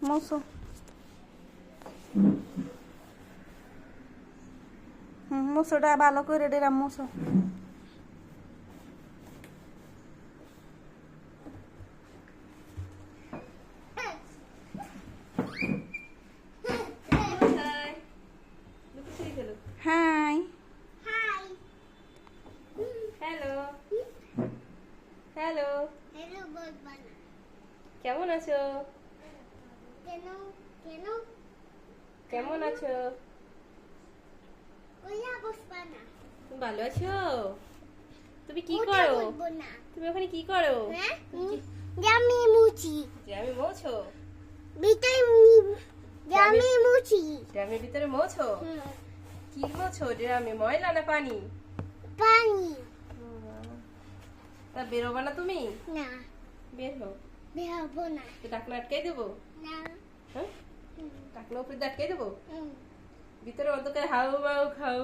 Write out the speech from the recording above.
মোছো। মোছোটা ভালো করে ডেরা মোছো। High. Hello hello, hello बोलबाना কেমন আছো? কেন কেন কেমন আছো? কইয়া বসবানা তুমি ভালো আছো? তুমি কি ওটা করো? বলবো না তুমি ওখানে কি করো? হ্যাঁ তুমি কি- জামি মুচি যে আমি মোছো? ভিতরে জামি মুচি ড্রামের ভিতরে মোছো? কি মোছো? ড্রামে ময়লা না পানি? পানি তা বেরোবা না তুমি? না বের হো। বেরোবো না তো ডাকনা আটকাই দেবো? না হ্যাঁ, ডাকনা উপরে আটকাই দেবো? হুম। ভিতরে অন্ধকারে হাউ মাউ খাউ